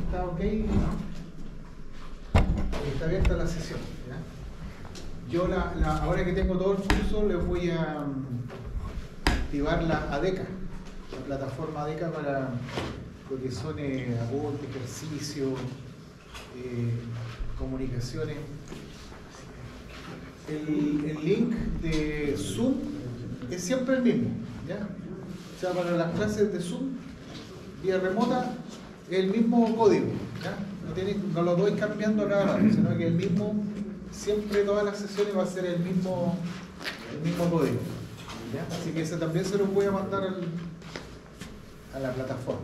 está ok, está abierta la sesión, ¿ya? Yo ahora que tengo todo el curso les voy a activar la ADECA, la plataforma ADECA para lo que son apuntes, ejercicios, comunicaciones. El link de Zoom es siempre el mismo, ¿ya? O sea, para las clases de Zoom vía remota es el mismo código, ¿ya? No lo voy cambiando a cada rato, sino que el mismo, siempre todas las sesiones va a ser el mismo código, ¿ya? Así que ese también se lo voy a mandar a la plataforma.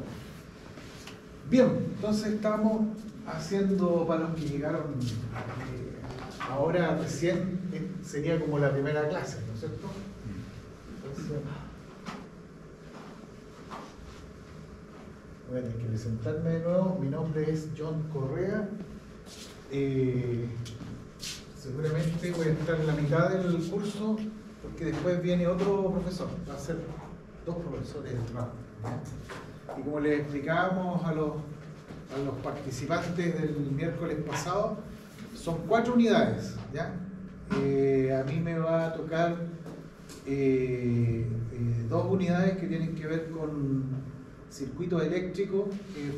Bien, entonces estamos haciendo, para los que llegaron ahora recién, sería como la primera clase, ¿no es cierto? Entonces, voy a tener que presentarme de nuevo. Mi nombre es John Correa. Seguramente voy a estar en la mitad del curso porque después viene otro profesor. Va a ser dos profesores del ramo, ¿ya? Y como les explicábamos a los participantes del miércoles pasado, son 4 unidades, ¿ya? A mí me va a tocar 2 unidades que tienen que ver con circuitos eléctricos,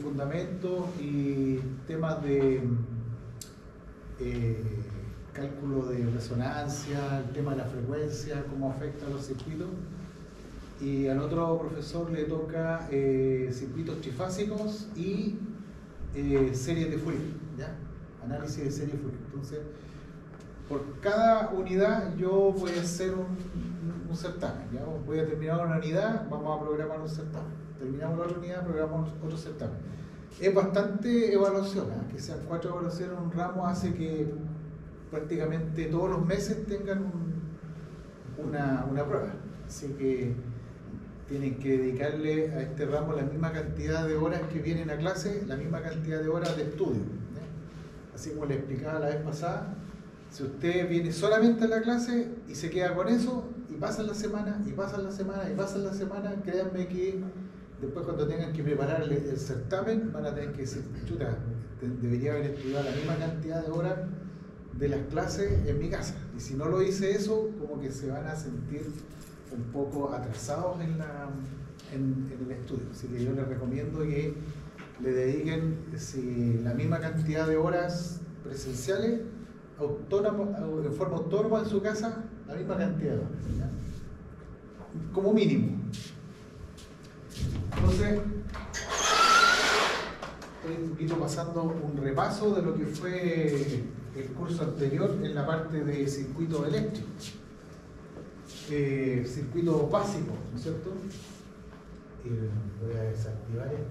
fundamentos y temas de cálculo de resonancia, el tema de la frecuencia, cómo afecta a los circuitos. Y al otro profesor le toca circuitos trifásicos y series de Fourier, ¿ya? Análisis de serie de Fourier. Entonces, por cada unidad yo voy a hacer un certamen, ¿ya? Voy a terminar una unidad, vamos a programar un certamen. Terminamos la otra unidad, programamos otro certamen. Es bastante evaluación, ¿eh? Que sean 4 evaluaciones en un ramo hace que prácticamente todos los meses tengan una prueba. Así que tienen que dedicarle a este ramo la misma cantidad de horas que vienen a clase, la misma cantidad de horas de estudio, ¿eh? Así como les explicaba la vez pasada, si usted viene solamente a la clase y se queda con eso, y pasan la semana, y pasan la semana, y pasan la semana, créanme que después cuando tengan que prepararle el certamen, van a tener que decir, chuta, debería haber estudiado la misma cantidad de horas de las clases en mi casa. Y si no lo hice eso, como que se van a sentir un poco atrasados en el estudio. Así que yo les recomiendo que le dediquen la misma cantidad de horas presenciales, en forma autónoma en su casa, la misma cantidad de horas, ¿ya? Como mínimo. Entonces, estoy un poquito pasando un repaso de lo que fue el curso anterior en la parte de circuitos eléctricos. Circuitos básicos, ¿no es cierto? Voy a desactivar esto.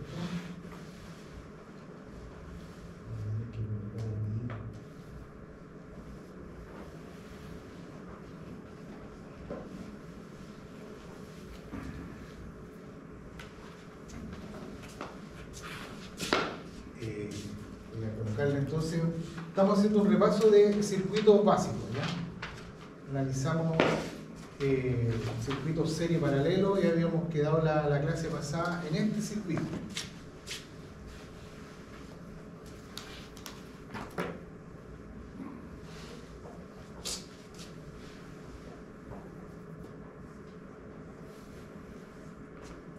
Voy a colocarle entonces. Estamos haciendo un repaso de circuitos básicos, ¿ya? Analizamos circuitos serie paralelo y habíamos quedado la clase pasada en este circuito.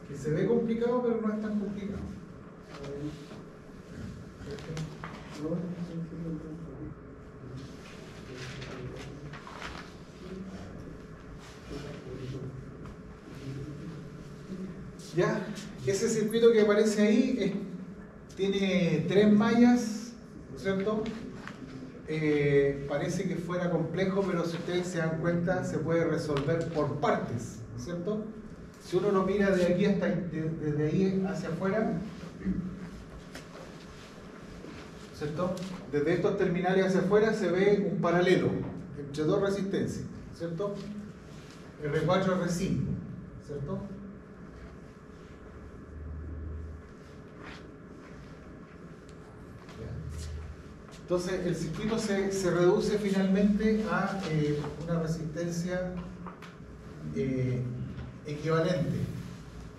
Que se ve complicado, pero no es tan complicado. Ya, ese circuito que aparece ahí tiene 3 mallas, ¿no es cierto? Parece que fuera complejo, pero si ustedes se dan cuenta, se puede resolver por partes, ¿no es cierto? Si uno lo mira de aquí desde ahí hacia afuera, ¿cierto? Desde estos terminales hacia afuera se ve un paralelo entre 2 resistencias, ¿cierto? R4, R5, ¿cierto? Entonces el circuito se reduce finalmente a una resistencia equivalente.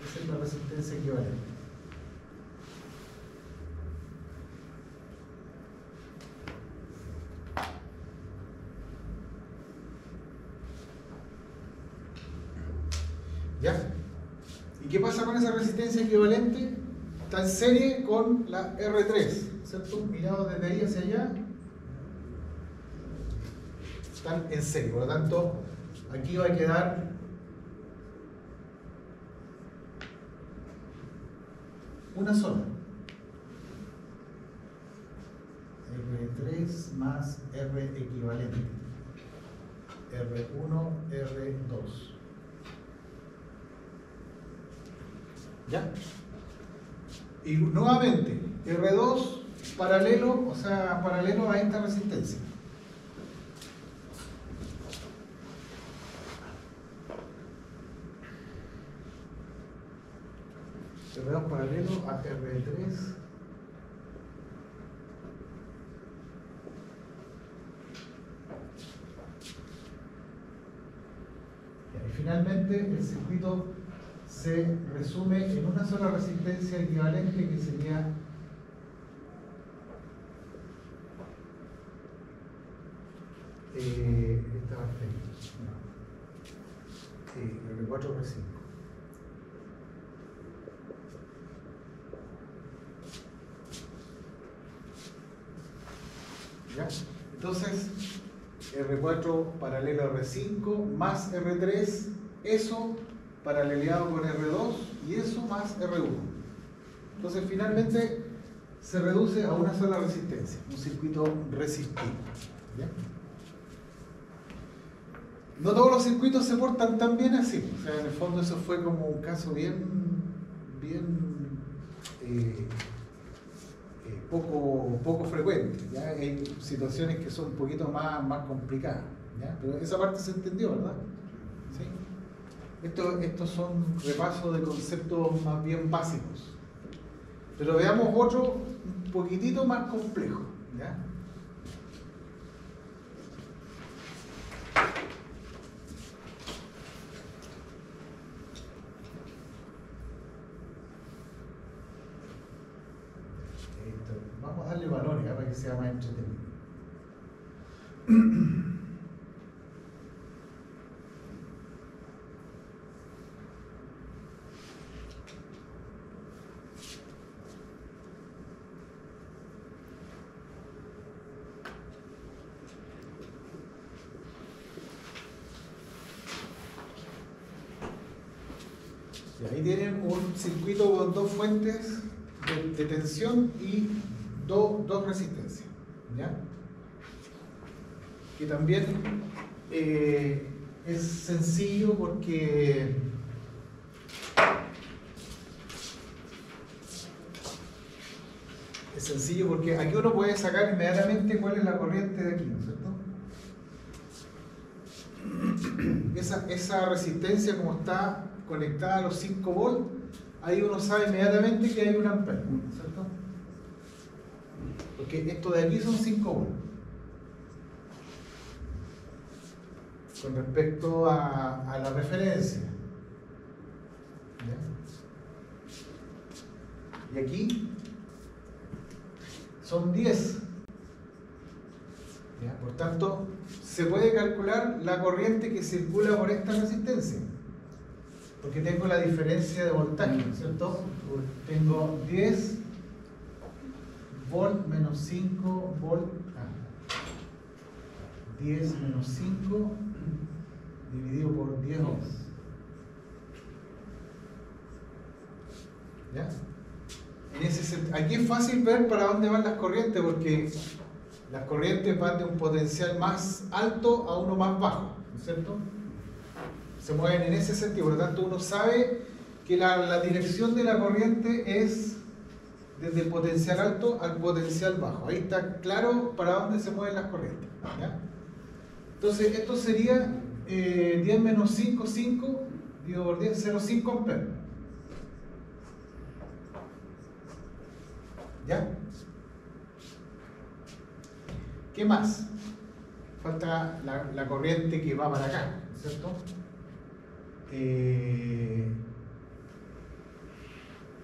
Esa es la resistencia equivalente. ¿Ya? ¿Y qué pasa con esa resistencia equivalente? Está en serie con la R3, ¿cierto? Mirado desde ahí hacia allá, están en serie. Por lo tanto, aquí va a quedar una sola. R3 más R equivalente. R1, R2. ¿Ya? Y nuevamente, R2 paralelo, o sea, paralelo a esta resistencia. R2 paralelo a R3. Y finalmente el circuito se resume en una sola resistencia equivalente que sería esta parte aquí, R4, R5. ¿Ya? Entonces, R4 paralelo a R5 más R3, eso paraleleado con R2 y eso más R1. Entonces finalmente se reduce a una sola resistencia, un circuito resistivo. ¿Ya? No todos los circuitos se portan tan bien así, o sea, en el fondo eso fue como un caso bien poco frecuente, ¿ya? Hay situaciones que son un poquito más complicadas, ¿ya? Pero esa parte se entendió, ¿verdad? ¿Sí? Estos son repasos de conceptos más bien básicos. Pero veamos otro un poquitito más complejo, ¿ya? Vamos a darle valores, ¿ya? Para que sea más entretenido. Y ahí tienen un circuito con dos fuentes de tensión y dos resistencias, ¿ya? Que también es sencillo porque aquí uno puede sacar inmediatamente cuál es la corriente de aquí, ¿no es cierto? Esa resistencia, como está conectada a los 5 volts, ahí uno sabe inmediatamente que hay un ampere, ¿no es cierto? Porque esto de aquí son 5 volts. Con respecto a la referencia. ¿Ya? Y aquí son 10. ¿Ya? Por tanto, se puede calcular la corriente que circula por esta resistencia. Porque tengo la diferencia de voltaje, ¿no es cierto? Tengo 10 volt menos 5 volt. 10 menos 5 dividido por 10 ohms. ¿Ya? Aquí es fácil ver para dónde van las corrientes, porque las corrientes van de un potencial más alto a uno más bajo, ¿no es cierto? Se mueven en ese sentido, por lo tanto uno sabe que la dirección de la corriente es desde el potencial alto al potencial bajo. Ahí está claro para dónde se mueven las corrientes, ¿ya? Entonces esto sería 10 menos 5, 5 dividido por 10, 0,5 amperes. ¿Ya? ¿Qué más? Falta la corriente que va para acá, ¿cierto?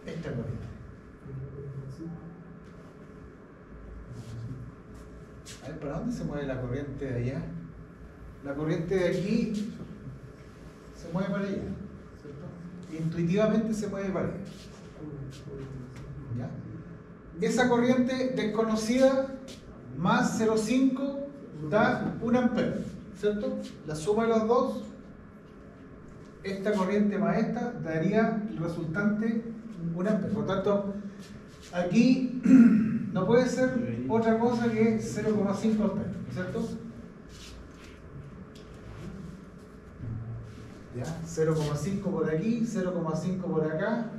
Esta corriente. A ver, ¿para dónde se mueve la corriente de allá? La corriente de aquí se mueve para allá, ¿cierto? intuitivamente se mueve para allá. ¿Ya? Esa corriente desconocida más 0,5 da 1 ampere, ¿cierto? La suma de los dos, esta corriente más esta, daría el resultante 1 ampere. Por lo tanto, aquí no puede ser otra cosa que 0,5 ampere, ¿cierto? ¿Ya? 0,5 por aquí, 0,5 por acá.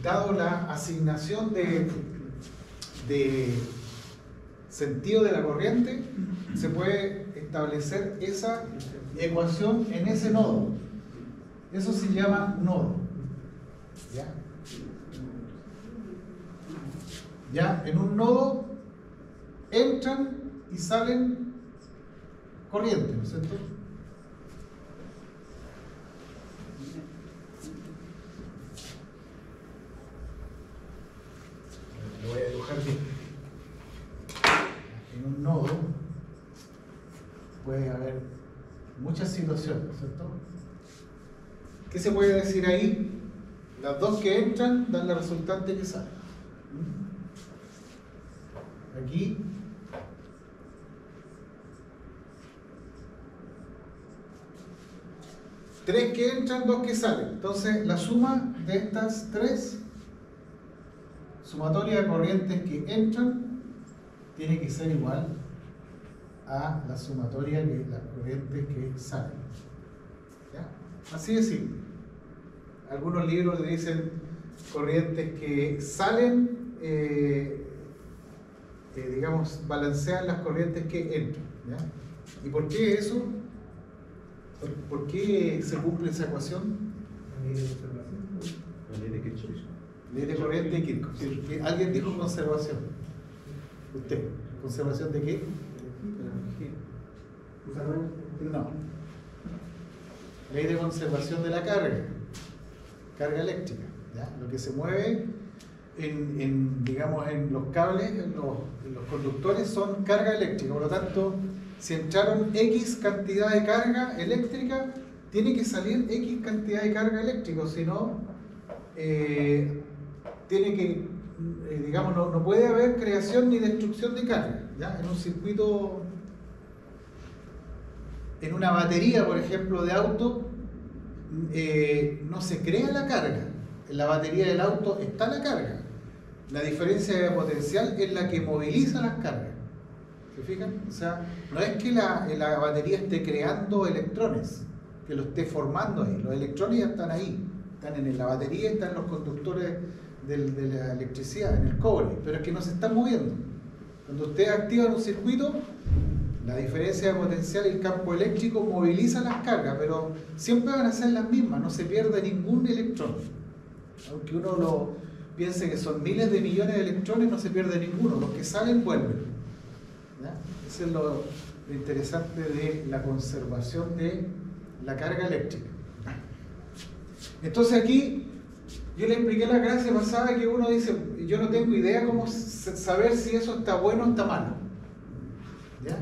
Dado la asignación de sentido de la corriente, se puede establecer esa ecuación en ese nodo. Eso se llama nodo. ¿Ya? Ya, en un nodo entran y salen corrientes, ¿no es cierto? Lo voy a dibujar bien. En un nodo puede haber muchas situaciones, ¿no es cierto? ¿Qué se puede decir ahí? Las dos que entran dan la resultante que sale. Aquí tres que entran, dos que salen. Entonces la suma de estas tres, sumatoria de corrientes que entran, tiene que ser igual a la sumatoria de las corrientes que salen. ¿Ya? Así de simple. Algunos libros le dicen corrientes que salen, digamos, balancean las corrientes que entran. ¿Ya? ¿Y por qué eso? ¿Por qué se cumple esa ecuación? La ley de Kirchhoff. Ley de corriente de Kirchhoff. ¿Alguien dijo conservación? ¿Usted? ¿Conservación de qué? No. Ley de conservación de la carga eléctrica. ¿Ya? Lo que se mueve digamos, en los cables, en los conductores, son carga eléctrica. Por lo tanto, si entraron X cantidad de carga eléctrica, tiene que salir X cantidad de carga eléctrica, si no, tiene que, digamos, no puede haber creación ni destrucción de carga. ¿Ya? En un circuito, en una batería, por ejemplo, de auto, no se crea la carga. En la batería del auto está la carga. La diferencia de potencial es la que moviliza las cargas. ¿Se fijan? O sea, no es que la batería esté creando electrones, que lo esté formando ahí. Los electrones ya están ahí. Están en la batería, están en los conductores de la electricidad, en el cobre. Pero es que no se están moviendo. Cuando usted activa un circuito, la diferencia de potencial y el campo eléctrico moviliza las cargas, pero siempre van a ser las mismas, no se pierde ningún electrón. Aunque uno lo piense que son miles de millones de electrones, no se pierde ninguno, los que salen vuelven. ¿Ya? Eso es lo interesante de la conservación de la carga eléctrica. Entonces aquí, yo le expliqué la clase pasada que uno dice, yo no tengo idea cómo saber si eso está bueno o está malo. ¿Ya?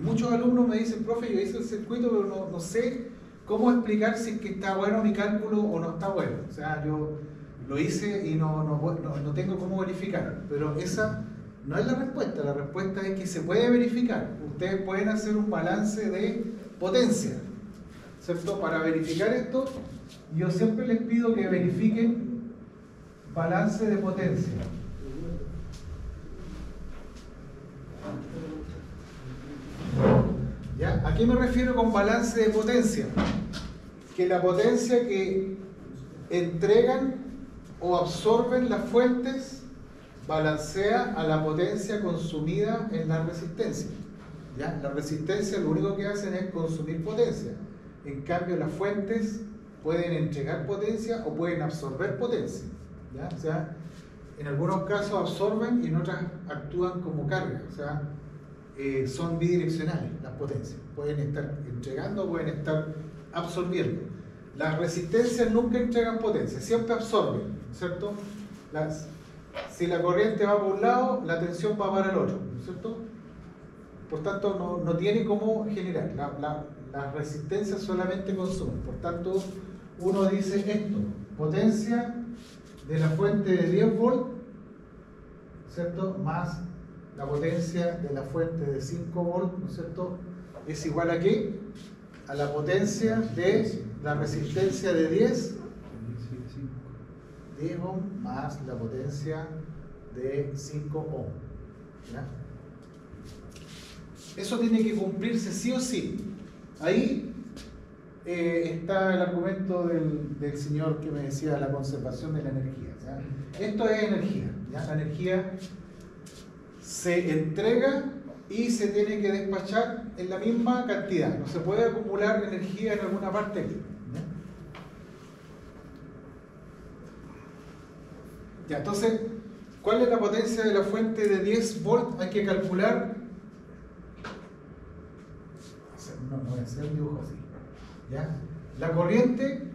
Muchos alumnos me dicen, profe, yo hice el circuito, pero no sé cómo explicar si es que está bueno mi cálculo o no está bueno. O sea, yo lo hice y no tengo cómo verificar. Pero esa no es la respuesta. La respuesta es que se puede verificar. Ustedes pueden hacer un balance de potencia, ¿cierto? Para verificar esto, yo siempre les pido que verifiquen balance de potencia. ¿Ya? ¿A qué me refiero con balance de potencia? Que la potencia que entregan o absorben las fuentes balancea a la potencia consumida en la resistencia. ¿Ya? La resistencia lo único que hacen es consumir potencia. En cambio, las fuentes pueden entregar potencia o pueden absorber potencia. ¿Ya? O sea, en algunos casos absorben y en otras actúan como carga. O sea, son bidireccionales las potencias. Pueden estar entregando o pueden estar absorbiendo. Las resistencias nunca entregan potencia, siempre absorben, ¿cierto? Si la corriente va por un lado, la tensión va para el otro, ¿cierto? Por tanto, no tiene cómo generar. Las resistencias solamente consumen. Por tanto, uno dice esto, potencia de la fuente de 10 volts, ¿cierto? Más la potencia de la fuente de 5 volts, ¿no es cierto? Es igual a ¿qué? A la potencia de la resistencia de 10 ohms más la potencia de 5 ohms. ¿Ya? Eso tiene que cumplirse sí o sí. Ahí está el argumento del señor que me decía la conservación de la energía. ¿Ya? Esto es energía. ¿Ya? La energía se entrega y se tiene que despachar en la misma cantidad. No se puede acumular energía en alguna parte. ¿Ya? Ya, entonces, ¿cuál es la potencia de la fuente de 10 volts? Hay que calcular. No voy a hacer un dibujo así. ¿Ya? La corriente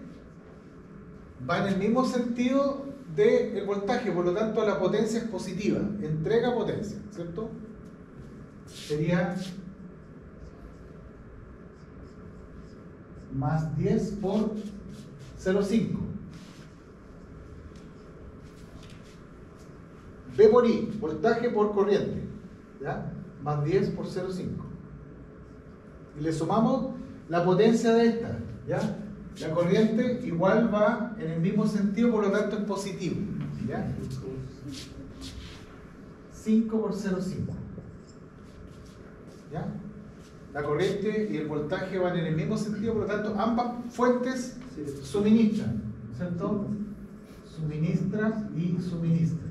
va en el mismo sentido del voltaje, por lo tanto la potencia es positiva, entrega potencia, ¿cierto? Sería más 10 por 0,5. V por I, voltaje por corriente, ¿ya? Más 10 por 0,5. Y le sumamos la potencia de esta, ¿ya? La corriente igual va en el mismo sentido, por lo tanto es positivo, ¿ya? 5 por 0,5. ¿Ya? La corriente y el voltaje van en el mismo sentido, por lo tanto ambas fuentes suministran, ¿cierto? Suministra y suministra.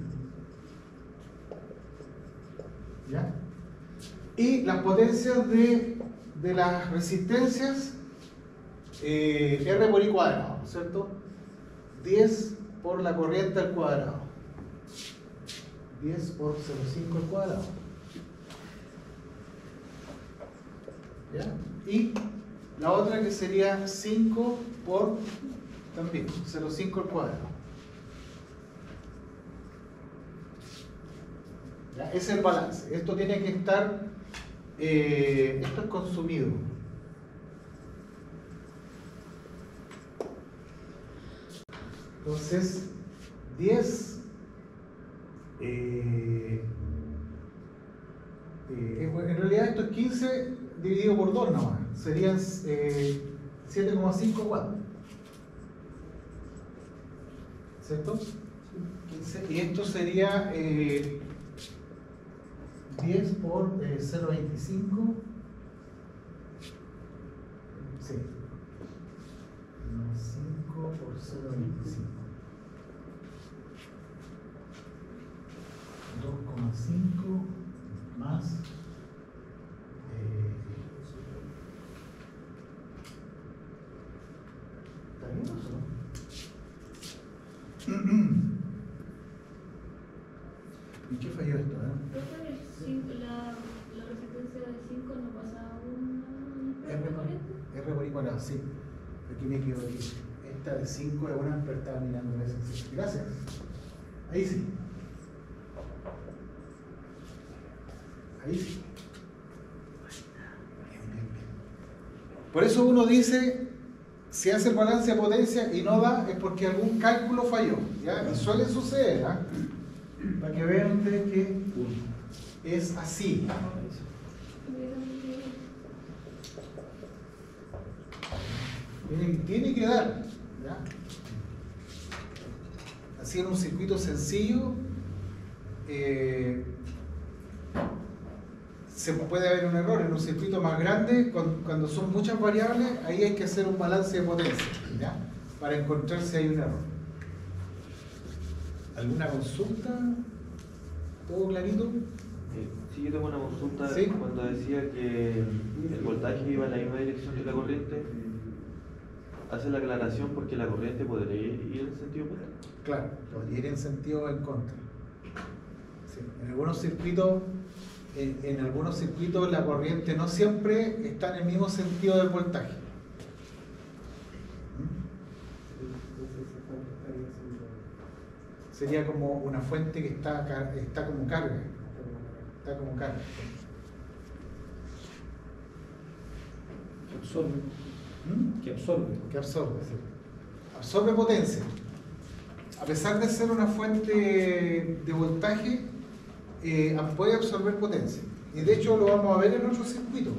¿Ya? Y las potencias de las resistencias, R por I cuadrado, ¿cierto? 10 por la corriente al cuadrado. 10 por 0,5 al cuadrado. ¿Ya? Y la otra que sería 5 por también 0,5 al cuadrado. ¿Ya? Es el balance. Esto tiene que estar, esto es consumido. Entonces, 10 en realidad esto es 15 dividido por 2 nomás. Serían 7,5 watts. ¿Cierto? 15, y esto sería 10 por 0,25. Sí. 5 por 0,25. 2,5 más ¿está bien eso? ¿Y qué falló esto? La resistencia de 5 no pasa a un corriente. R por I cuadrado, sí. Aquí me equivoqué. Esta de 5 es una ampere, estaba mirando eso. Gracias. Ahí sí. Ahí sí. Por eso uno dice, si hace el balance de potencia y no da, es porque algún cálculo falló, ¿ya? Y suele suceder, ¿eh? Para que vean ustedes que es así. Tiene que dar, ¿ya? Así en un circuito sencillo, se puede haber un error. En un circuito más grande, cuando son muchas variables, ahí hay que hacer un balance de potencia, ¿ya? Para encontrar si hay un error. ¿Alguna consulta? ¿Todo clarito? Sí, yo tengo una consulta. ¿Sí? Cuando decía que el voltaje iba en la misma dirección que la corriente, hace la aclaración porque la corriente podría ir en sentido opuesto. Claro, podría ir en sentido en contra. Sí. En algunos circuitos la corriente no siempre está en el mismo sentido del voltaje. Sería como una fuente que está como carga. Está como carga. Que absorbe. Que absorbe, sí. absorbe potencia. A pesar de ser una fuente de voltaje, puede absorber potencia. Y de hecho lo vamos a ver en otro circuito.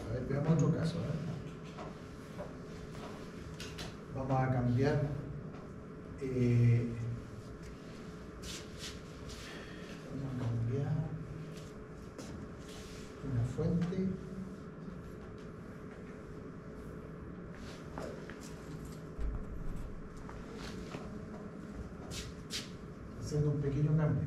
A ver, veamos otro caso. Vamos a cambiar. Vamos a cambiar una fuente. Haciendo un pequeño cambio.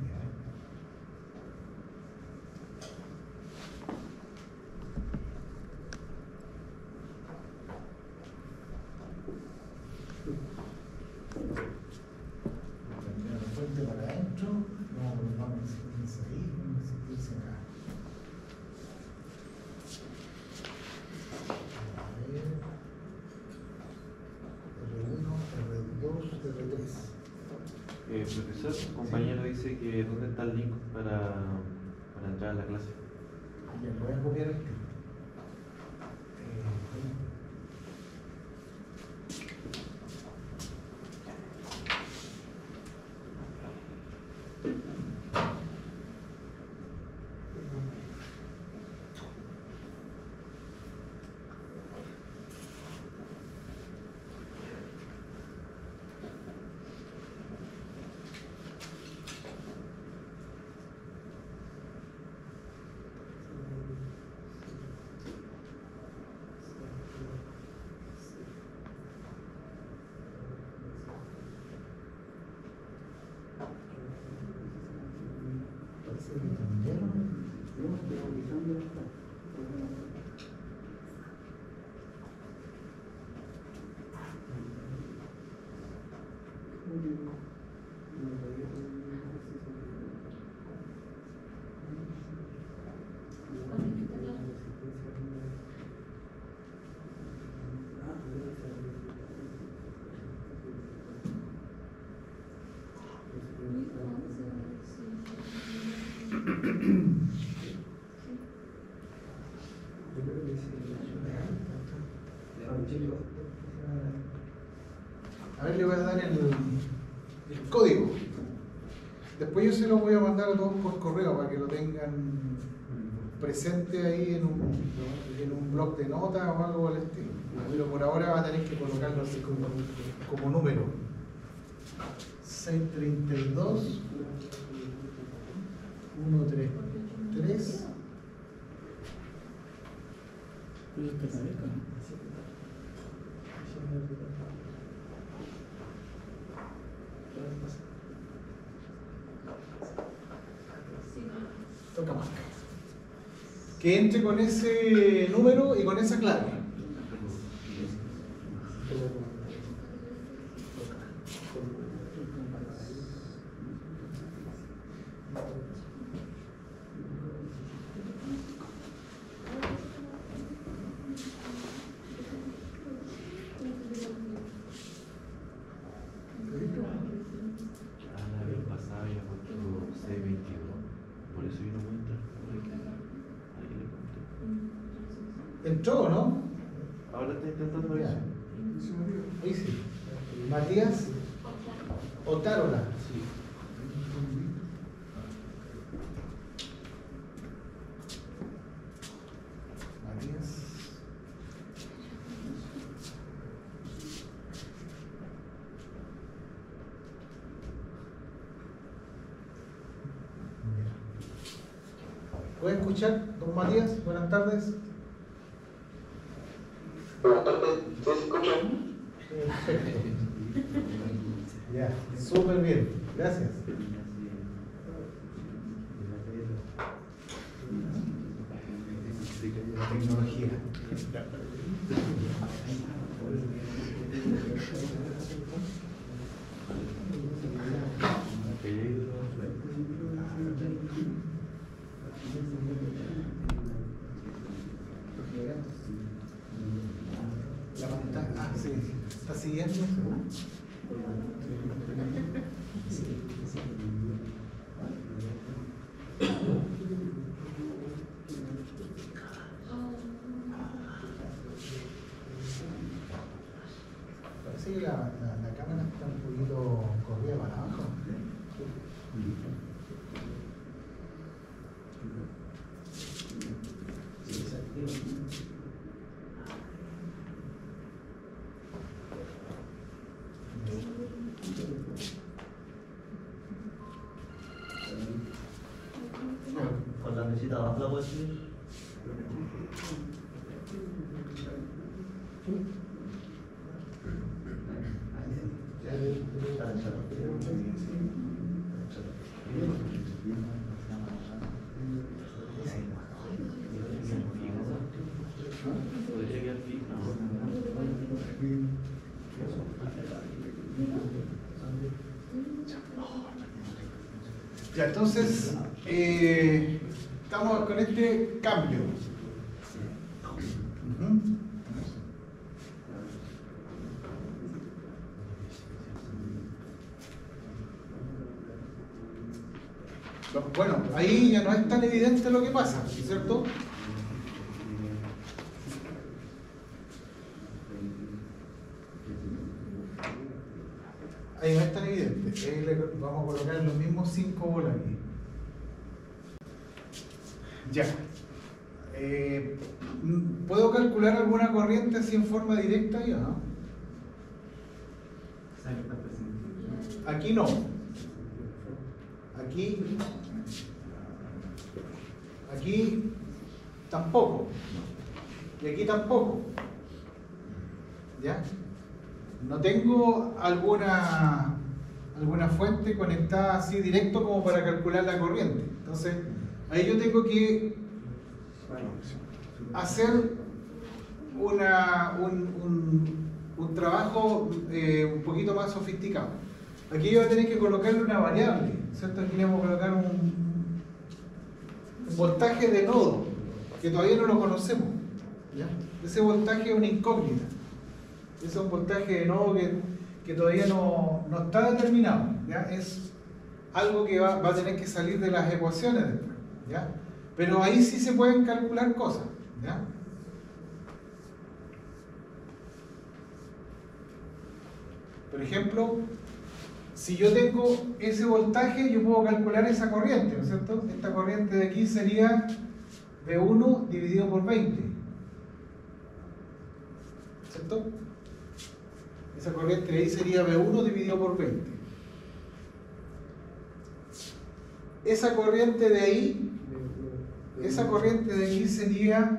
Cambiar la fuente para adentro. No, vamos a seguirse ahí, vamos a seguirse acá. A ver. R1, R2, R3. Profesor, un compañero dice que ¿dónde está el link para entrar a la clase? Ya, lo voy a copiar aquí. A ver, le voy a dar el código. Después yo se lo voy a mandar a todos por correo para que lo tengan presente ahí en un bloc de notas o algo del estilo. Pero por ahora va a tener que colocarlo así como número. 632 133 toca marca. Que entre con ese número y con esa clave. Entró, ¿no? Ahora está intentando eso. Ahí sí. Matías Otárola. Sí. Matías. ¿Puede escuchar, don Matías? Buenas tardes. Buenas tardes, ¿sí se escucha? Perfecto. Ya, súper bien. Gracias. La tecnología. La pantalla. Ah, sí. ¿Está siguiendo? Sí, la cámara está un poquito corrida para abajo. Con la mesita abajo la puedes subir. Podría quedar fijo. Ya, entonces, estamos con este cambio. Ujú. Bueno, ahí ya no es tan evidente lo que pasa, ¿cierto? Ahí no es tan evidente. Ahí vamos a colocar los mismos 5 bolas aquí. Ya. ¿Puedo calcular alguna corriente así en forma directa ahí o no? Aquí no. Aquí tampoco. Y aquí tampoco. ¿Ya? No tengo alguna fuente conectada así directo como para calcular la corriente. Entonces, ahí yo tengo que hacer un trabajo un poquito más sofisticado. Aquí yo voy a tener que colocarle una variable, ¿cierto? Aquí le vamos a colocar un voltaje de nodo, que todavía no lo conocemos. ¿Ya? Ese voltaje es una incógnita. Ese es un voltaje de nodo que todavía no está determinado. ¿Ya? Es algo que va a tener que salir de las ecuaciones después. ¿Ya? Pero ahí sí se pueden calcular cosas. ¿Ya? Por ejemplo, si yo tengo ese voltaje, yo puedo calcular esa corriente, ¿no es cierto? Esta corriente de aquí sería V1 dividido por 20. ¿Cierto? Esa corriente de ahí sería V1 dividido por 20. Esa corriente de ahí, esa corriente de aquí sería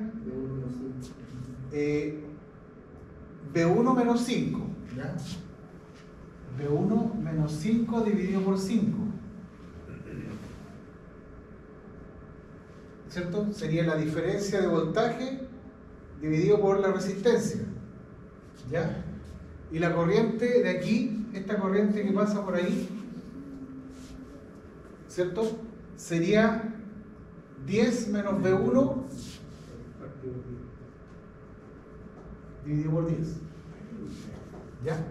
V1 menos 5. ¿Ya? V1 menos 5 dividido por 5. ¿Cierto? Sería la diferencia de voltaje dividido por la resistencia. ¿Ya? Y la corriente de aquí, esta corriente que pasa por ahí, ¿cierto? Sería 10 menos V1 dividido por 10. ¿Ya?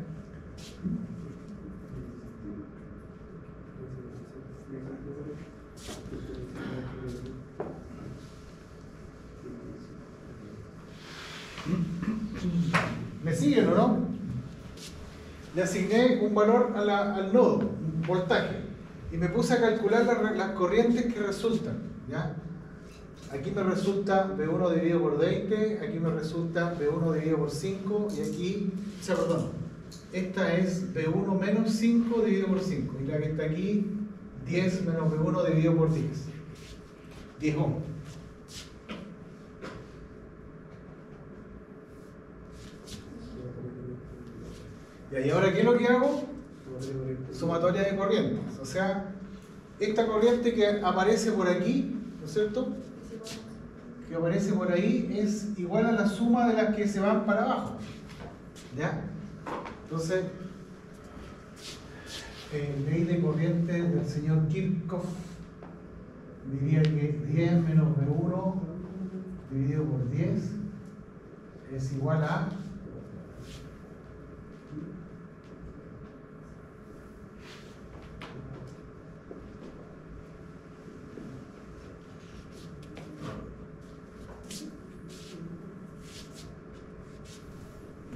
¿Me siguen o no? Le asigné un valor al nodo, un voltaje, y me puse a calcular las corrientes que resultan. ¿Ya? Aquí me resulta V1 dividido por 20, aquí me resulta V1 dividido por 5, y aquí, o sea, perdón, esta es V1 menos 5 dividido por 5, y la que está aquí, 10 menos V1 dividido por 10. 10 ohms. Y ahora, ¿qué es lo que hago? Sumatoria de corrientes. O sea, esta corriente que aparece por aquí, ¿no es cierto? Que aparece por ahí es igual a la suma de las que se van para abajo. ¿Ya? Entonces, ley de corriente del señor Kirchhoff diría que 10 menos V1 dividido por 10 es igual a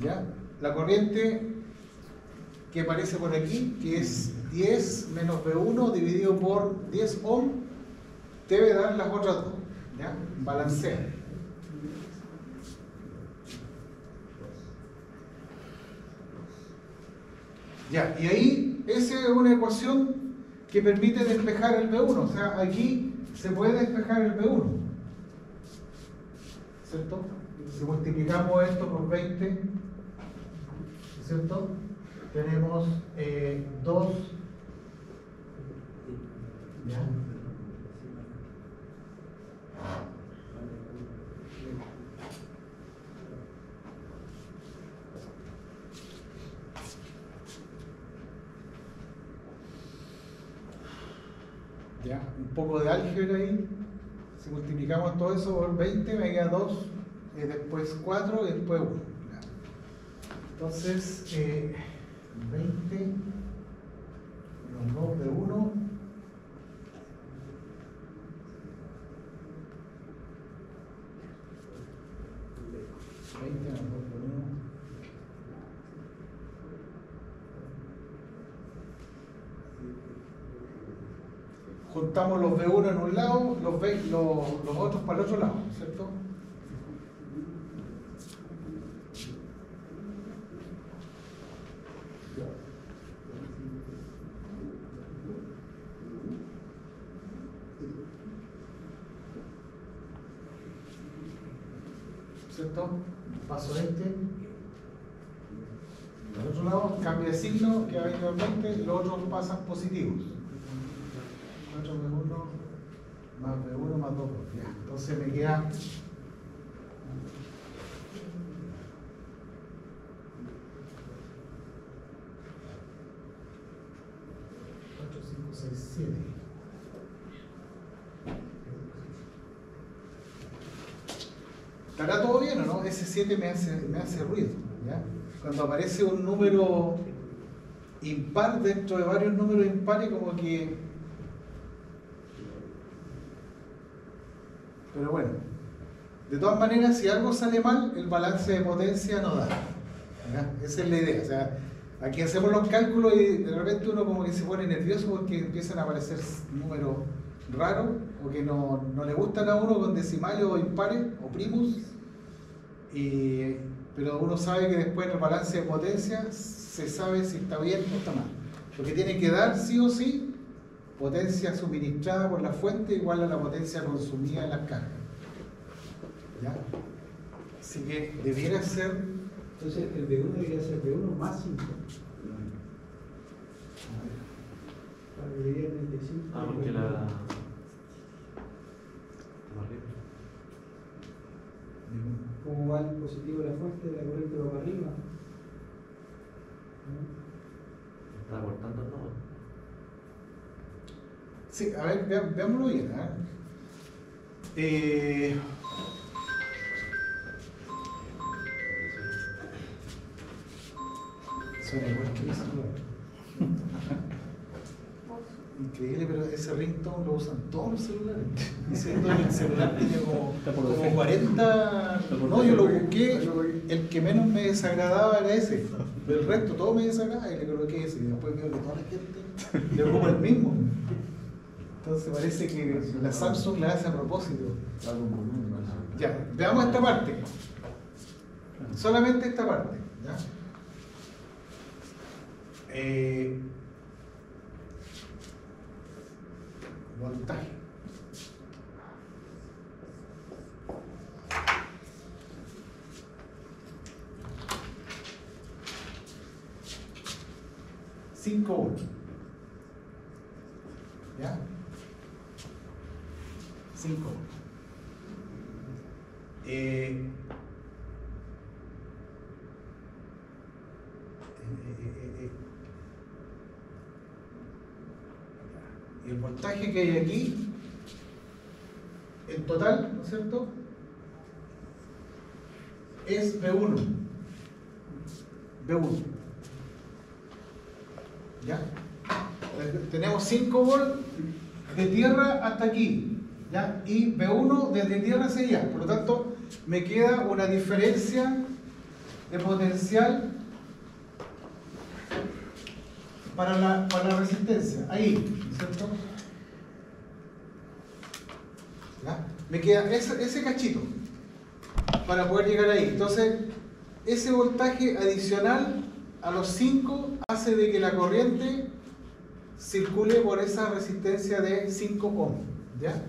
¿ya? La corriente que aparece por aquí, que es 10 menos V1 dividido por 10 ohm, debe dar las otras dos. ¿Ya? Balancea. Ya, y ahí esa es una ecuación que permite despejar el V1. O sea, aquí se puede despejar el V1. ¿Cierto? Si multiplicamos esto por 20, ¿cierto? Tenemos 2. ¿Ya? ¿Ya? Un poco de álgebra ahí. Si multiplicamos todo eso por 20, me queda 2, después 4 y después 1. ¿Ya? Entonces, 20 menos 2 de 1. Juntamos los V1 en un lado, los otros para el otro lado, ¿cierto? ¿Cierto? Paso este. Al otro lado cambia de signo, que va igualmente, los otros pasan positivos. 4 V1 más V1 más 2. Ya, entonces me queda 4, 5, 6, 7. ¿Estará todo bien o no? Ese 7 me hace ruido. ¿Ya? Cuando aparece un número impar dentro de varios números impares, como que... Pero bueno, de todas maneras, si algo sale mal, el balance de potencia no da. ¿Ya? Esa es la idea. O sea, aquí hacemos los cálculos y de repente uno como que se pone nervioso porque empiezan a aparecer números raros o que no le gustan a uno con decimales o impares o primos. Pero uno sabe que después en el balance de potencia se sabe si está bien o está mal. Porque tiene que dar sí o sí potencia suministrada por la fuente igual a la potencia consumida en las cargas. ¿Ya? Así que debiera ser... Entonces el V1 debería ser V1 más 5. Debería 35. Porque la... ¿Cómo va el positivo de la fuente? La corriente va para arriba. Está cortando todo. Sí, a ver, veámoslo bien. Suena igual que mi celular. Increíble, pero ese ringtone lo usan todos los celulares. Diciendo que el celular tiene como 40. No, yo lo busqué, el que menos me desagradaba era ese. Pero el resto todo me desagradaba y le coloqué ese. Y después veo que toda la gente le ocupa el mismo. Entonces parece que la Samsung la hace a propósito. Ya, veamos esta parte. Solamente esta parte. ¿Ya? Voltaje. $5. ¿Ya? 5. Y el voltaje que hay aquí, en total, ¿no es cierto? Es V1. V1. ¿Ya? Tenemos 5 volts de tierra hasta aquí, ¿ya? Y V1 desde tierra hacia allá. Por lo tanto, me queda una diferencia de potencial para la resistencia, ahí, ¿cierto? ¿Ya? Me queda ese cachito para poder llegar ahí. Entonces, ese voltaje adicional a los 5 hace de que la corriente circule por esa resistencia de 5 ohms, ¿ya?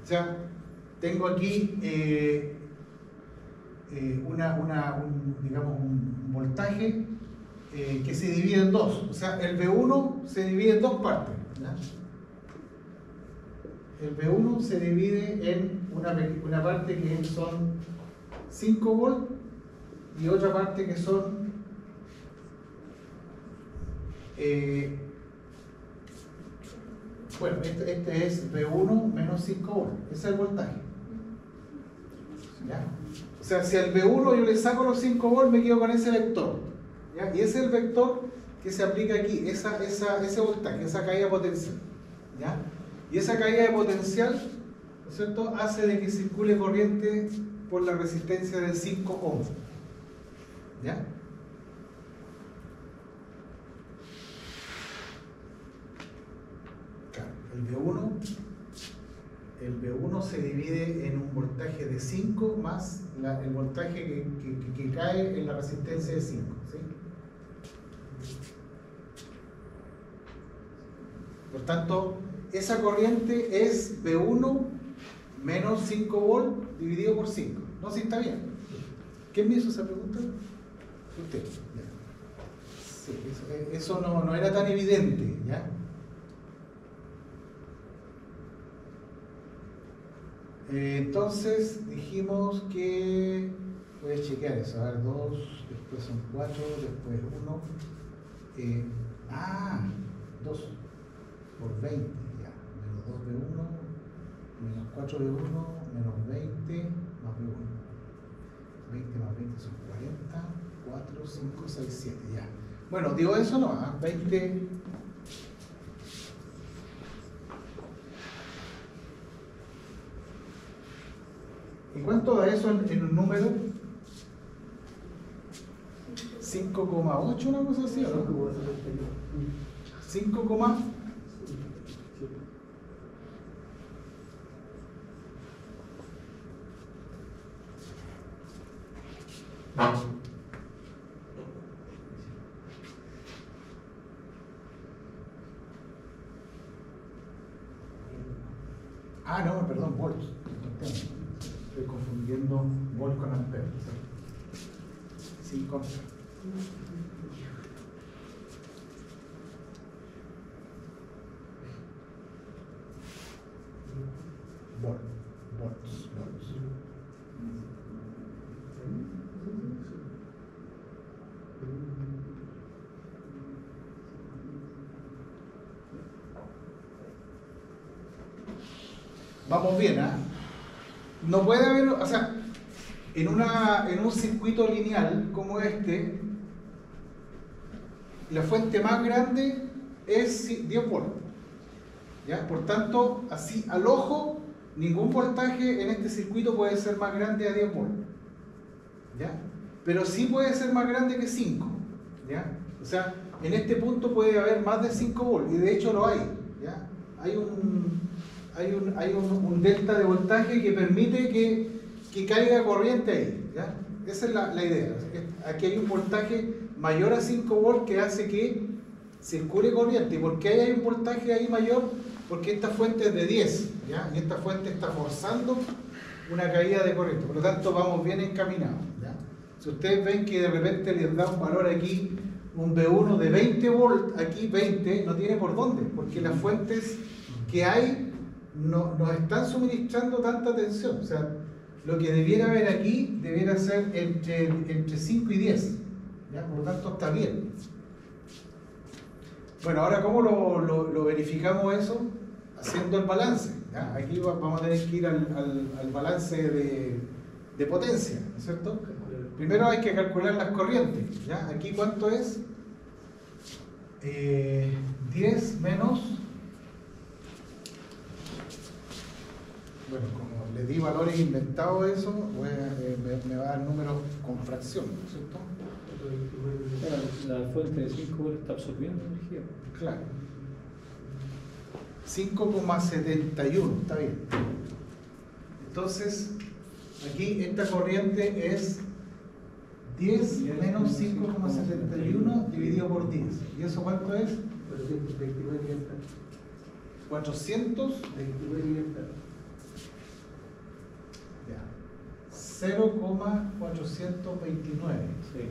O sea, tengo aquí digamos, un voltaje que se divide en dos. O sea, el V1 se divide en dos partes, ¿ya? El V1 se divide en una parte que son 5 volts y otra parte que son bueno, este es V1 menos 5 volts, ese es el voltaje, ¿ya? O sea, si al V1 yo le saco los 5 volts, me quedo con ese vector, ¿ya? Y ese es el vector que se aplica aquí, ese voltaje, esa caída potencial, ¿ya? Y esa caída de potencial, ¿no es cierto?, hace de que circule corriente por la resistencia de 5 ohms, ¿ya? El V1 se divide en un voltaje de 5 más el voltaje que cae en la resistencia de 5, ¿sí? Por tanto, esa corriente es V1 menos 5 volts dividido por 5. ¿No? ¿Sí está bien? ¿Quién me hizo esa pregunta? Usted. Ya. Sí, eso no era tan evidente, ¿ya? Entonces dijimos que voy a chequear eso, a ver, 2, después son 4, después 1, 2 por 20, ya, menos 2 de 1, menos 4 de 1, menos 20, más de 1, 20 más 20 son 40, 4, 5, 6, 7, ya. Bueno, digo eso no, 20... ¿Y cuánto da eso en un número? 5,8, una cosa así, ¿o no? 5, no, perdón, volts. Estoy confundiendo volt con ampere. Sí, con. Volts. Vamos bien, ¿ah? No puede haber, o sea, en un circuito lineal como este, la fuente más grande es 10 volts, ¿ya? Por tanto, así al ojo, ningún voltaje en este circuito puede ser más grande a 10 volts, ¿ya? Pero sí puede ser más grande que 5, ¿ya? O sea, en este punto puede haber más de 5 volts, y de hecho lo hay, ¿ya? Hay un delta de voltaje que permite que caiga corriente ahí, ¿ya? Esa es la idea. Aquí hay un voltaje mayor a 5 volts que hace que circule corriente. ¿Y por qué hay un voltaje ahí mayor? Porque esta fuente es de 10, ¿ya? Y esta fuente está forzando una caída de corriente. Por lo tanto, vamos bien encaminados, ¿ya? Si ustedes ven que de repente les da un valor aquí, un V1 de 20 volts, aquí 20, no tiene por dónde, porque las fuentes que hay no nos están suministrando tanta tensión. O sea, lo que debiera haber aquí debiera ser entre 5 y 10, ¿ya? Por lo tanto está bien. Bueno, ahora ¿cómo lo verificamos eso? Haciendo el balance, ¿ya? Aquí vamos a tener que ir al balance de potencia, ¿no es cierto? Primero hay que calcular las corrientes, ¿ya? Aquí ¿cuánto es? 10 menos... Bueno, como le di valores inventados eso, me me va a dar números con fracción, ¿no es cierto? La fuente de 5 volts está absorbiendo energía. Claro. 5,71, está bien. Entonces, aquí esta corriente es 10 menos 5,71 dividido por 10. ¿Y eso cuánto es? 429 miliamperes. 429 miliamperes. Ya. 0,429. Sí.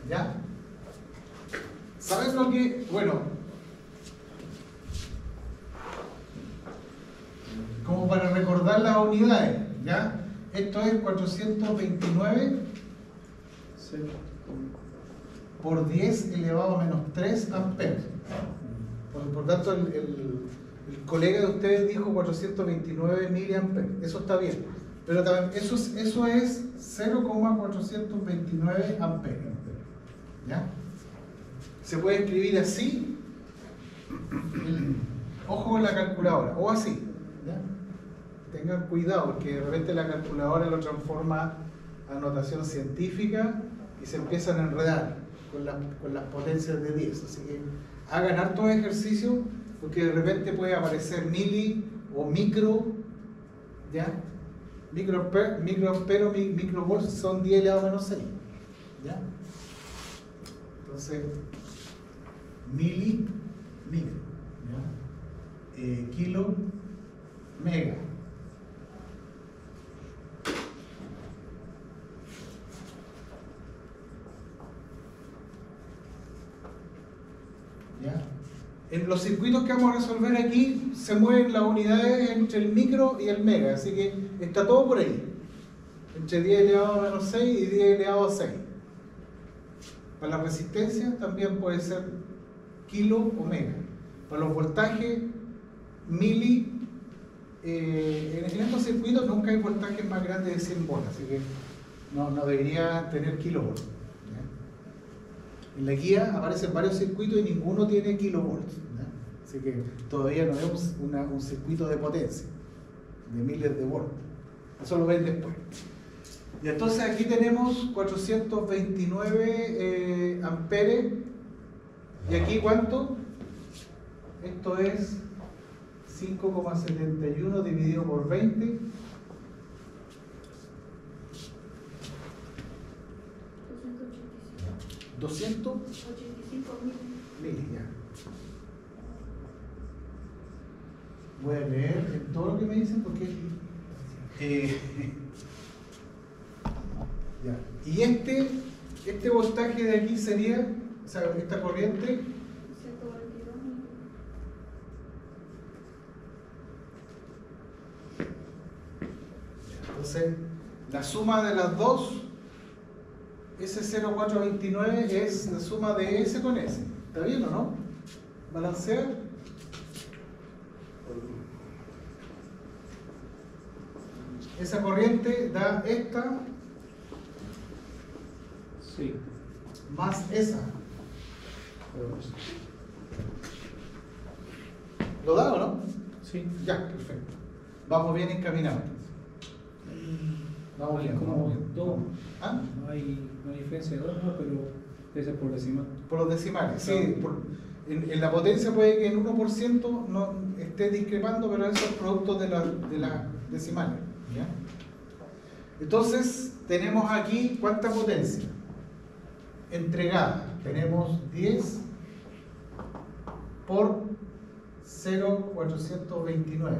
¿Ya? ¿Sabes lo que? Bueno, como para recordar las unidades, ¿ya? Esto es 429 por 10 elevado a menos 3 amperes. Por tanto, el colega de ustedes dijo 429 miliamperes. Eso está bien. Pero también eso es 0,429 amperes. ¿Ya? Se puede escribir así, ojo con la calculadora, o así. ¿Ya? Tengan cuidado porque de repente la calculadora lo transforma a notación científica y se empiezan a enredar con las potencias de 10. Así que hagan hartos ejercicios porque de repente puede aparecer mili o micro, ¿ya? Microampero, microvolts son 10 elevado a menos 6. ¿Ya? Entonces, micro, ¿ya? Kilo, mega. ¿Ya? En los circuitos que vamos a resolver aquí se mueven las unidades entre el micro y el mega, así que está todo por ahí. Entre 10 elevado a menos 6 y 10 elevado a 6. Para la resistencia también puede ser kilo o mega. Para los voltajes, mili. En estos circuitos nunca hay voltajes más grandes de 100 volts, así que no debería tener kilovolts. ¿Ya? En la guía aparecen varios circuitos y ninguno tiene kilovolts. ¿Ya? Así que todavía no vemos un circuito de potencia, de miles de volts. Eso lo ven después. Y entonces aquí tenemos 429 amperes. ¿Y aquí cuánto? Esto es 5,71 dividido por 20. 285 mil, ya. Voy a leer en todo lo que me dicen porque ya. Y este voltaje de aquí sería, o sea, esta corriente, 142. entonces la suma de las dos, ese 0,429 es la suma de S con S. ¿Está bien o no? Balancear. Esa corriente da esta Sí. más esa. ¿Lo da o no? Sí. Ya, perfecto. Vamos bien encaminados. Vamos bien, Como vamos bien. dos. ¿Ah? No hay diferencia de dos, ¿no? Pero debe ser por decimal. Por los decimales, sí. Claro. En la potencia puede que en 1% no esté discrepando, pero eso es producto de las decimales. ¿Ya? Entonces, tenemos aquí, ¿cuánta potencia? Entregada. Tenemos 10 por 0,429.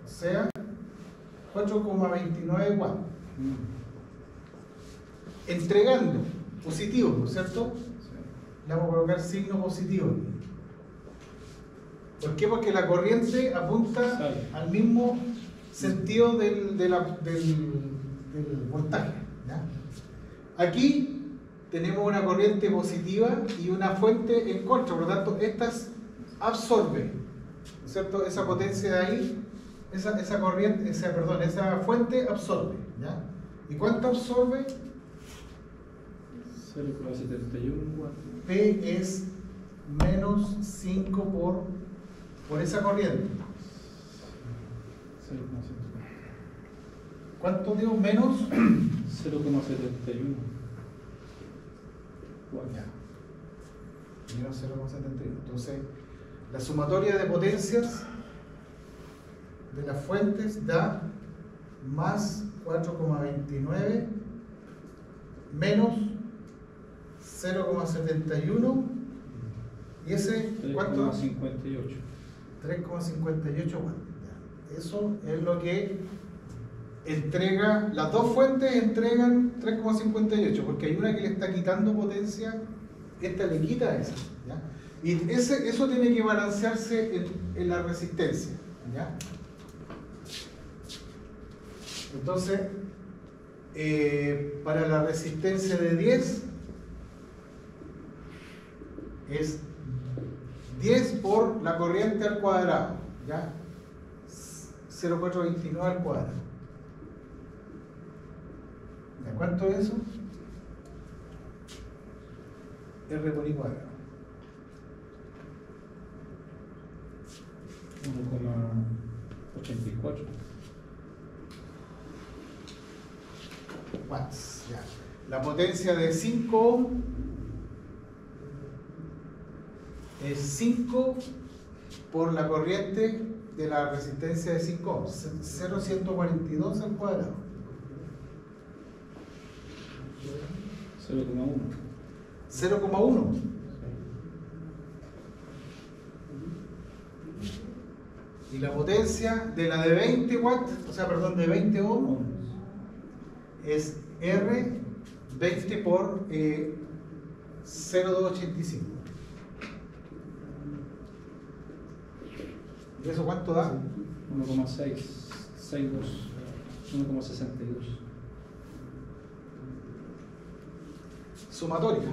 O sea, 4,29 watts. Entregando, positivo, ¿no es cierto? Le vamos a colocar signo positivo. ¿Por qué? Porque la corriente apunta Sale. al mismo sentido del voltaje. ¿Ya? Aquí tenemos una corriente positiva y una fuente en contra, por lo tanto, estas absorben, ¿no es cierto? Esa potencia de ahí, esa corriente, esa fuente absorbe. ¿Ya? ¿Y cuánto absorbe? 0,71 watts. P es menos 5 por esa corriente. 0,71. ¿Cuánto dio? Menos 0,71. ya. Menos 0,71. Entonces, la sumatoria de potencias de las fuentes da más 4,29 menos 0,71 y ese ¿cuánto? 3,58. 3,58 watts. Ya. Eso es lo que entrega, las dos fuentes entregan 3,58 porque hay una que le está quitando potencia, esta le quita esa, ¿ya? Y eso tiene que balancearse en la resistencia, ¿ya? Entonces, para la resistencia de 10 es 10 por la corriente al cuadrado, ¿ya? 0,429 al cuadrado. ¿Ya cuánto es eso? R por I cuadrado. 1,84. Watts, ya. La potencia de 5 ohm es 5 por la corriente de la resistencia de 5 ohm, 0,142 al cuadrado. 0,1. 0,1. Y la potencia de la de 20 watts, o sea, perdón, de 20 ohm es R 20 por 0,285. ¿Y eso cuánto da? 1,662. 1,62. Sumatoria.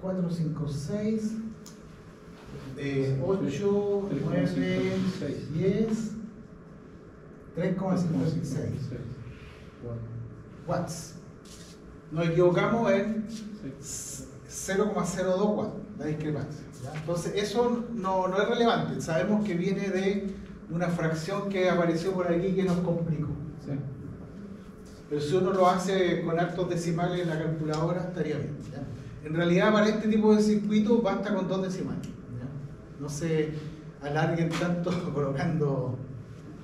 4, 5, 6, 8, 9, 10, 3,56 watts. Nos equivocamos en 0,02 watts, la discrepancia, ¿ya? Entonces eso no es relevante, sabemos que viene de una fracción que apareció por aquí que nos complicó. Sí. Pero si uno lo hace con altos decimales en la calculadora, estaría bien, ¿ya? En realidad, para este tipo de circuito basta con 2 decimales, ¿ya? No se alarguen tanto colocando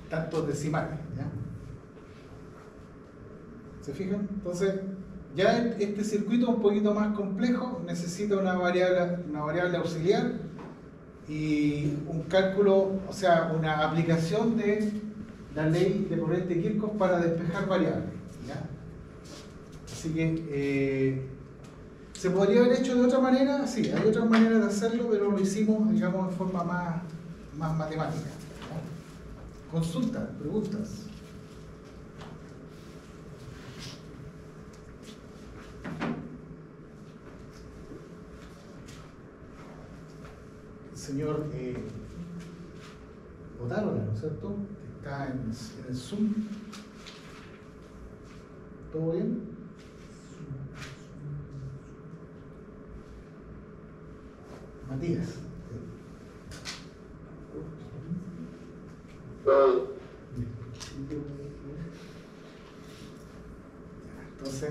tantos decimales, ¿ya? ¿Se fijan? Entonces, ya este circuito un poquito más complejo necesita una variable auxiliar y un cálculo, o sea, una aplicación de la ley de corriente de Kirchhoff para despejar variables, ¿ya? Así que se podría haber hecho de otra manera, sí, hay otras maneras de hacerlo, pero lo hicimos, digamos, en forma más matemática, ¿ya? Consultas, preguntas. Señor Otárola, ¿no es cierto? Está en el Zoom. ¿Todo bien? Matías. Entonces,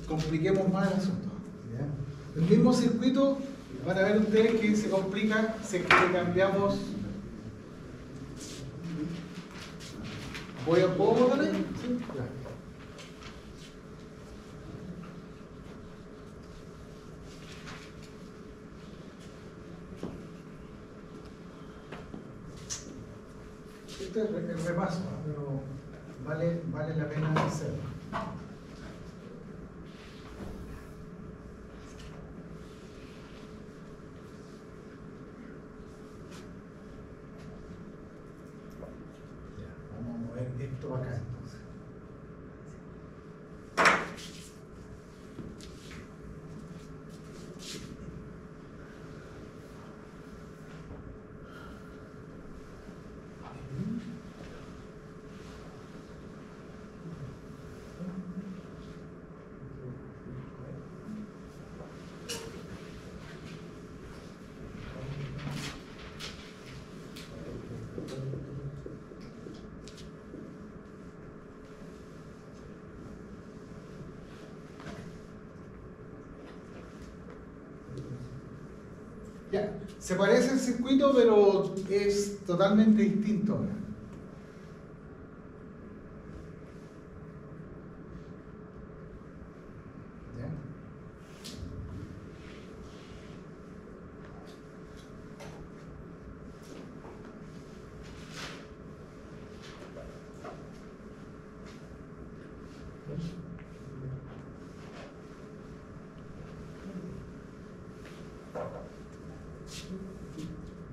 compliquemos más el asunto, ¿ya? El mismo circuito, van a ver ustedes que se complica si es que le cambiamos. ¿Puedo botar ahí? Sí. Ya. Este es el repaso, ¿no? Pero vale la pena hacerlo. Vamos a mover esto acá entonces. Ya, se parece el circuito, pero es totalmente distinto ahora. ¿Ya?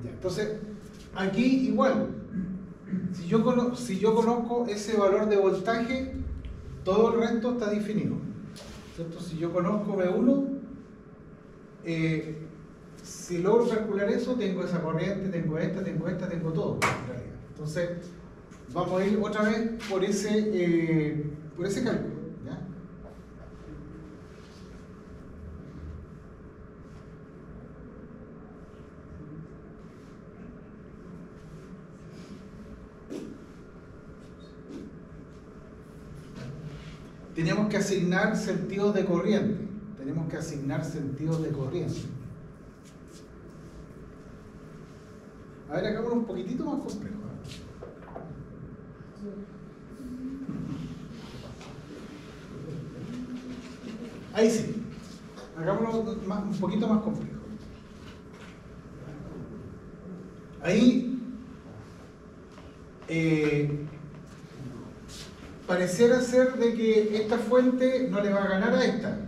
Ya, entonces, aquí igual, si yo conozco ese valor de voltaje, todo el resto está definido, ¿cierto? Si yo conozco V1, si logro calcular eso, tengo esa corriente, tengo esta, tengo todo, en realidad. Entonces, vamos a ir otra vez por ese cálculo, ¿ya? Tenemos que asignar sentidos de corriente. A ver, hagámoslo un poquitito más complejo. Ahí sí. Hagámoslo un poquito más complejo. Ahí pareciera ser de que esta fuente no le va a ganar a esta,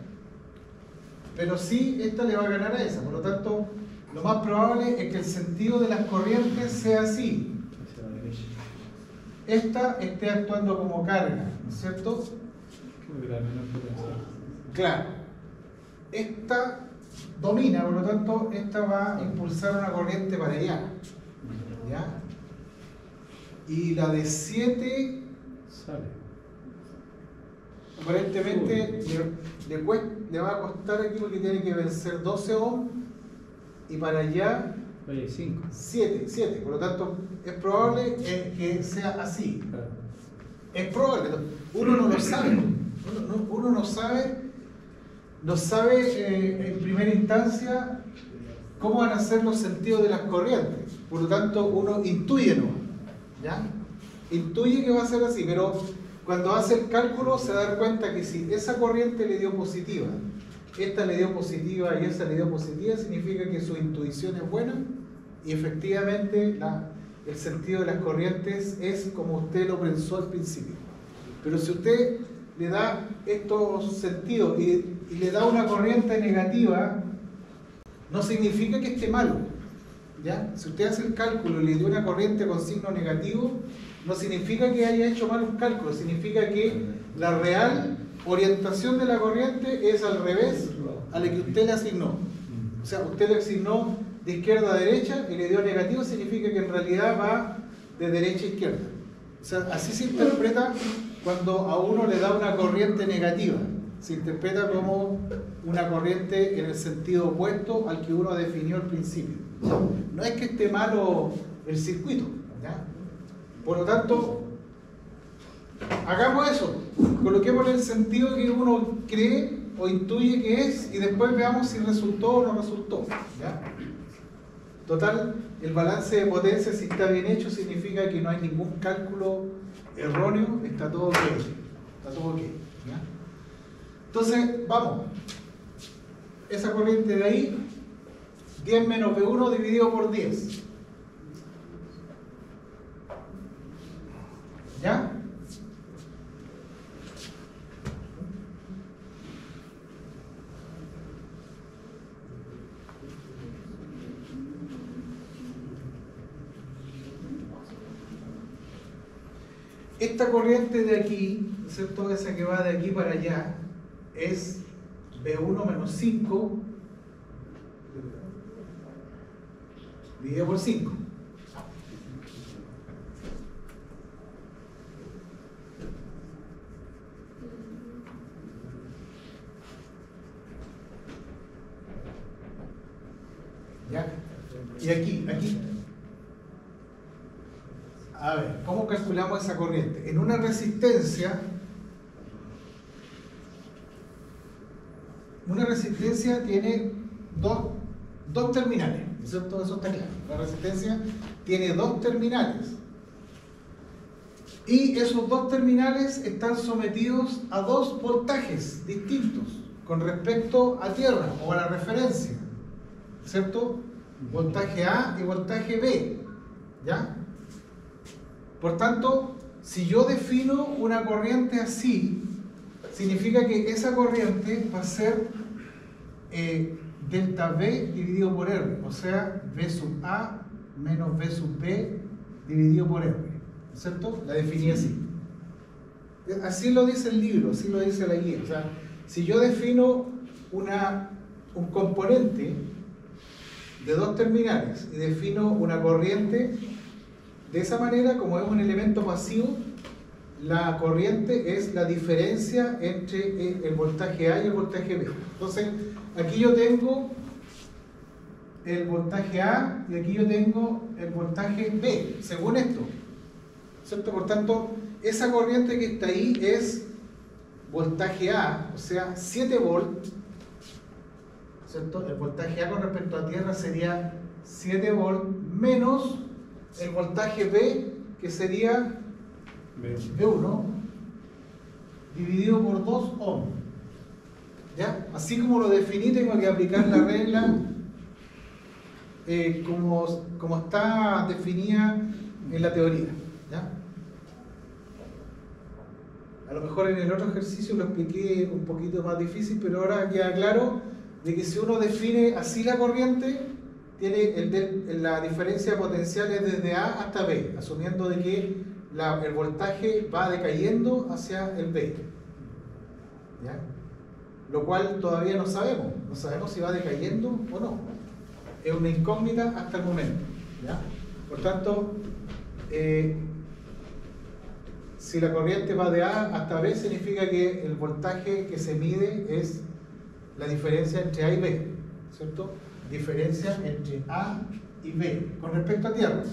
pero sí esta le va a ganar a esa. Por lo tanto, lo más probable es que el sentido de las corrientes sea así. Hacia la derecha. Esta esté actuando como carga, ¿no es cierto? Creo que la menor potencial. Claro. Esta domina, por lo tanto, esta va a impulsar una corriente para allá. ¿Ya? Y la de 7 Sale. aparentemente le va a costar aquí porque tiene que vencer 12 ohms y para allá Oye, 5. 7. Por lo tanto, es probable que sea así. Claro. Es probable. Uno no lo sabe. Uno no sabe en primera instancia cómo van a ser los sentidos de las corrientes. Por lo tanto, uno intuye, ¿no? ¿Ya? Intuye que va a ser así, pero cuando hace el cálculo se da cuenta que si esa corriente le dio positiva, esta le dio positiva y esa le dio positiva, significa que su intuición es buena y efectivamente el sentido de las corrientes es como usted lo pensó al principio. Pero si usted le da estos sentidos y le da una corriente negativa, no significa que esté malo. ¿Ya? Si usted hace el cálculo y le dio una corriente con signo negativo, no significa que haya hecho mal un cálculo, significa que la real orientación de la corriente es al revés a la que usted le asignó. O sea, usted le asignó de izquierda a derecha y le dio negativo, significa que en realidad va de derecha a izquierda. O sea, así se interpreta cuando a uno le da una corriente negativa. Se interpreta como una corriente en el sentido opuesto al que uno definió al principio. No es que esté malo el circuito, ¿ya? Por lo tanto, hagamos eso, coloquemos el sentido que uno cree o intuye que es y después veamos si resultó o no resultó, ¿ya? Total, el balance de potencia, si está bien hecho, significa que no hay ningún cálculo erróneo, está todo ok, ¿ya? Entonces, vamos, esa corriente de ahí, 10 menos V1 dividido por 10. ¿Ya? Esta corriente de aquí, ¿cierto? Esa que va de aquí para allá, es V1 menos 5 dividido por 5. ¿Ya? Y aquí. A ver, ¿cómo calculamos esa corriente? En una resistencia tiene dos terminales, ¿cierto? Eso está claro. La resistencia tiene dos terminales. Y esos dos terminales están sometidos a dos voltajes distintos con respecto a tierra o a la referencia, ¿cierto? Voltaje A y voltaje B, ¿ya? Por tanto, si yo defino una corriente así, significa que esa corriente va a ser delta V dividido por R, o sea, V sub A menos V sub B dividido por R, ¿cierto? La definí así. Así lo dice el libro, así lo dice la guía. O sea, si yo defino un componente de dos terminales y defino una corriente de esa manera, como es un elemento pasivo, la corriente es la diferencia entre el voltaje A y el voltaje B. Entonces, aquí yo tengo el voltaje A y aquí yo tengo el voltaje B, según esto, ¿cierto? Por tanto, esa corriente que está ahí es voltaje A, o sea, 7 volts, ¿cierto? El voltaje A con respecto a tierra sería 7 volts menos el voltaje B, que sería V1 dividido por 2 ohms. ¿Ya? Así como lo definí, tengo que aplicar la regla como está definida en la teoría. ¿Ya? A lo mejor en el otro ejercicio lo expliqué un poquito más difícil, pero ahora queda claro de que si uno define así la corriente, tiene la diferencia potencial es desde A hasta B, asumiendo de que el voltaje va decayendo hacia el B. ¿Ya? Lo cual todavía no sabemos si va decayendo o no. Es una incógnita hasta el momento. ¿Ya? Por tanto, si la corriente va de A hasta B, significa que el voltaje que se mide es la diferencia entre A y B, ¿cierto? Diferencia entre A y B con respecto a tierra.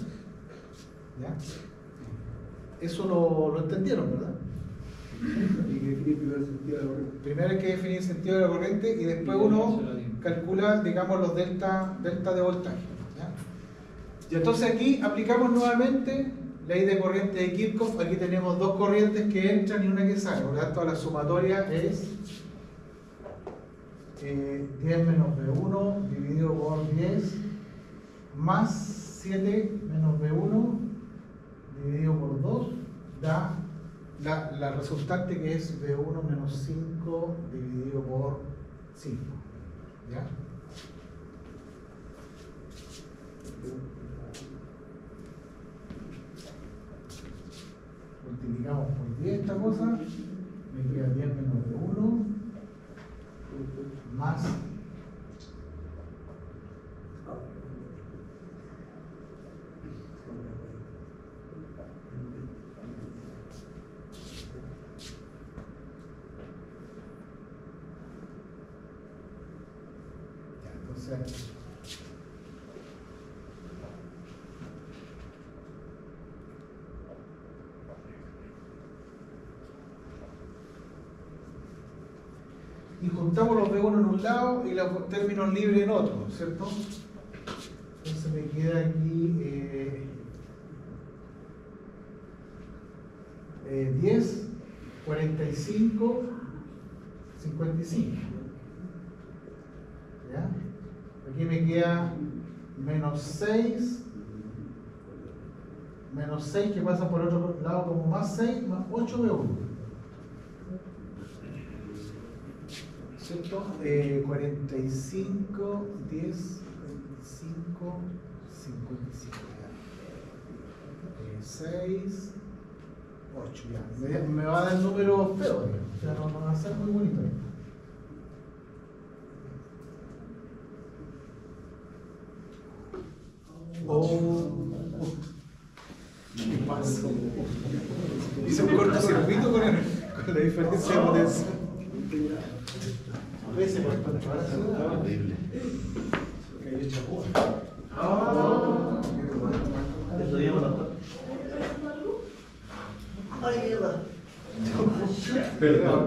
¿Ya? Eso lo entendieron, ¿verdad? Hay que definir primero el sentido de la corriente. Primero hay que definir el sentido de la corriente y después uno calcula, digamos, los delta de voltaje. ¿Ya? Y entonces aquí aplicamos nuevamente ley de corriente de Kirchhoff. Aquí tenemos dos corrientes que entran y una que sale. Por lo tanto, la sumatoria es 10 menos V1 dividido por 10 más 7 menos V1 dividido por 2 da la resultante, que es V1 menos 5 dividido por 5. ¿Ya? Multiplicamos por 10 esta cosa, me queda 10 menos V1 más entonces y juntamos los V1 en un lado y los términos libres en otro, ¿cierto? Entonces me queda aquí 10, 45, 55. ¿Ya? Aquí me queda menos 6 que pasa por otro lado como más 6 más 8 V1. ¿Cierto? 45, 10, 45, 55. 6, 8. Ya. Me va a dar el número feo, digamos. O sea, no va a ser muy bonito. ¿Qué pasa? Hice un cortocircuito con la diferencia de potencia. Ese por toda la ciudad. Horrible. Cayó chapúa. Eso ya no. Ay, mierda. Perdón.